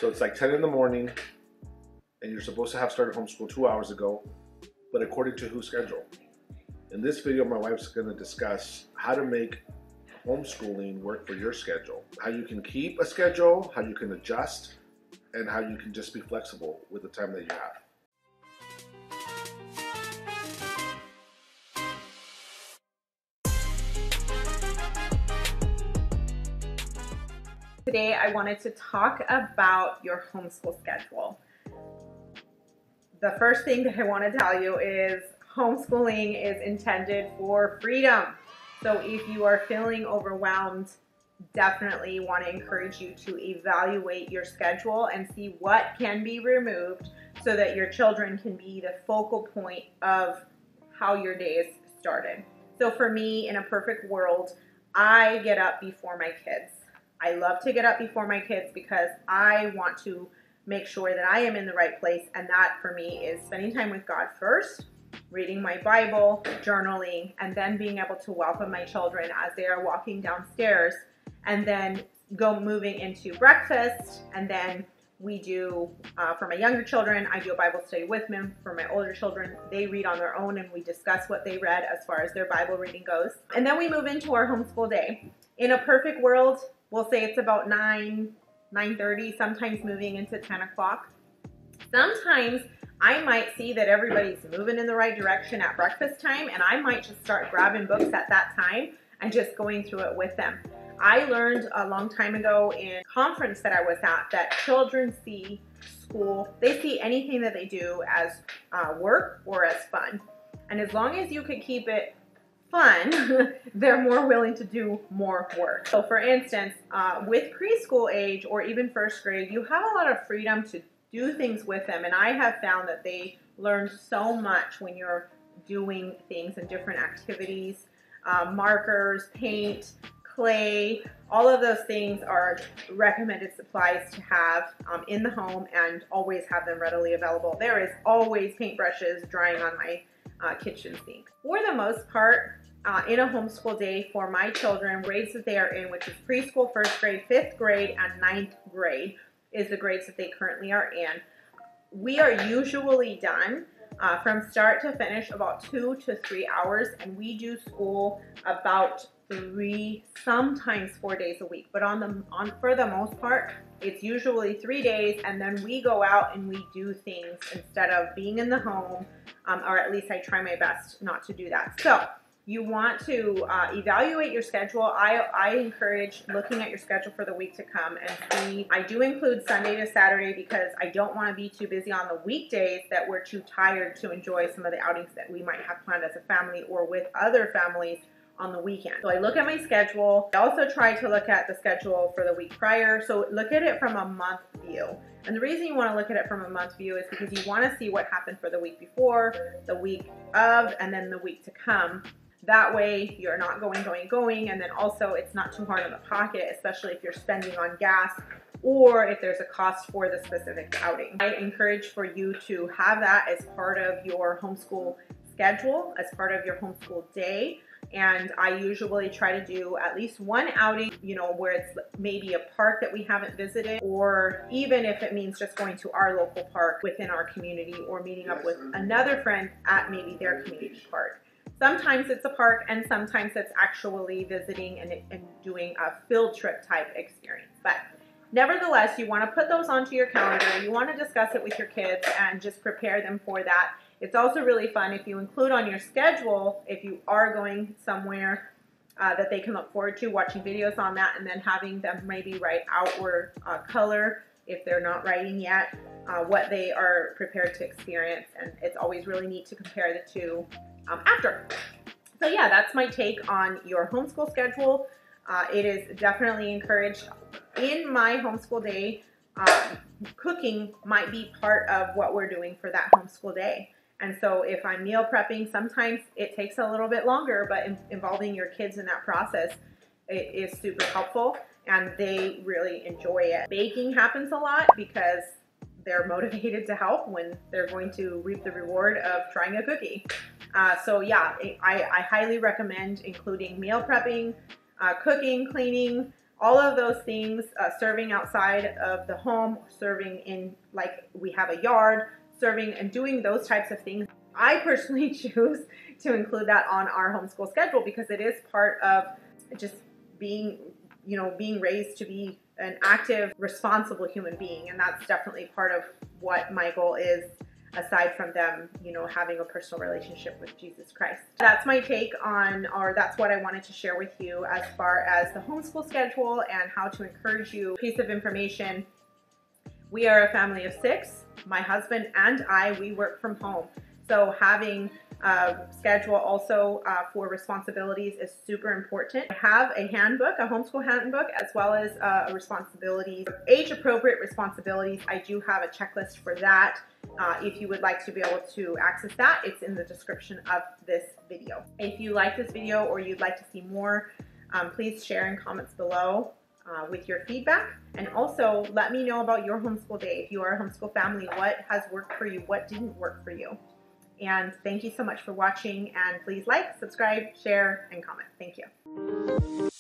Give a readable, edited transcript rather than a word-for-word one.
So it's like 10 in the morning, and you're supposed to have started homeschool 2 hours ago, but according to whose schedule? In this video, my wife's going to discuss how to make homeschooling work for your schedule, how you can keep a schedule, how you can adjust, and how you can just be flexible with the time that you have. Today I wanted to talk about your homeschool schedule. The first thing that I want to tell you is homeschooling is intended for freedom. So if you are feeling overwhelmed, definitely want to encourage you to evaluate your schedule and see what can be removed so that your children can be the focal point of how your day is started. So for me, in a perfect world, I get up before my kids. I love to get up before my kids because I want to make sure that I am in the right place, and that for me is spending time with God first, reading my Bible, journaling, and then being able to welcome my children as they are walking downstairs, and then moving into breakfast. And then we do, for my younger children, I do a Bible study with them. For my older children, they read on their own and we discuss what they read as far as their Bible reading goes. And then we move into our homeschool day. In a perfect world, we'll say it's about 9:30, sometimes moving into 10 o'clock. Sometimes I might see that everybody's moving in the right direction at breakfast time, and I might just start grabbing books at that time and just going through it with them. I learned a long time ago in a conference that I was at that children see school, they see anything that they do as work or as fun. And as long as you could keep it fun, they're more willing to do more work. So for instance, with preschool age or even first grade, you have a lot of freedom to do things with them. And I have found that they learn so much when you're doing things and different activities, markers, paint, clay, all of those things are recommended supplies to have in the home, and always have them readily available. There is always paintbrushes drying on my kitchen sink. For the most part, in a homeschool day for my children, grades that they are in, which is preschool, first grade, fifth grade, and ninth grade, is the grades that they currently are in. We are usually done from start to finish about 2 to 3 hours, and we do school about 3, sometimes 4 days a week. But for the most part, it's usually 3 days, and then we go out and we do things instead of being in the home, or at least I try my best not to do that. So you want to evaluate your schedule. I encourage looking at your schedule for the week to come and see. I do include Sunday to Saturday because I don't want to be too busy on the weekdays that we're too tired to enjoy some of the outings that we might have planned as a family or with other families on the weekend. So I look at my schedule. I also try to look at the schedule for the week prior. So look at it from a month view. And the reason you want to look at it from a month view is because you want to see what happened for the week before, the week of, and then the week to come. That way you're not going, and then also it's not too hard on the pocket, especially if you're spending on gas or if there's a cost for the specific outing. I encourage for you to have that as part of your homeschool schedule, as part of your homeschool day. And I usually try to do at least one outing, where it's maybe a park that we haven't visited, or even if it means just going to our local park within our community, or meeting up with another friend at maybe their community park. Sometimes it's a park, and sometimes it's actually visiting and doing a field trip type experience. But nevertheless, you want to put those onto your calendar. You want to discuss it with your kids and just prepare them for that. It's also really fun if you include on your schedule, if you are going somewhere that they can look forward to, watching videos on that, and then having them maybe write out or color, if they're not writing yet, what they are prepared to experience. And it's always really neat to compare the two after. So yeah, that's my take on your homeschool schedule. It is definitely encouraged. In my homeschool day, cooking might be part of what we're doing for that homeschool day. And so if I'm meal prepping, sometimes it takes a little bit longer, but involving your kids in that process, it is super helpful, and they really enjoy it. Baking happens a lot because they're motivated to help when they're going to reap the reward of trying a cookie. So yeah, I highly recommend including meal prepping, cooking, cleaning, all of those things, serving outside of the home, serving in, like, we have a yard, serving and doing those types of things. I personally choose to include that on our homeschool schedule because it is part of just being, being raised to be an active, responsible human being. And that's definitely part of what my goal is, aside from them, having a personal relationship with Jesus Christ. That's my take on, or that's what I wanted to share with you as far as the homeschool schedule and how to encourage you. Piece of information: we are a family of 6. My husband and I, we work from home. So having a schedule also for responsibilities is super important. I have a handbook, a homeschool handbook, as well as responsibilities, age-appropriate responsibilities. I do have a checklist for that. If you would like to be able to access that, it's in the description of this video. If you like this video or you'd like to see more, please share in comments below with your feedback. And also let me know about your homeschool day. If you are a homeschool family, what has worked for you? What didn't work for you? And thank you so much for watching, and please like, subscribe, share, and comment. Thank you.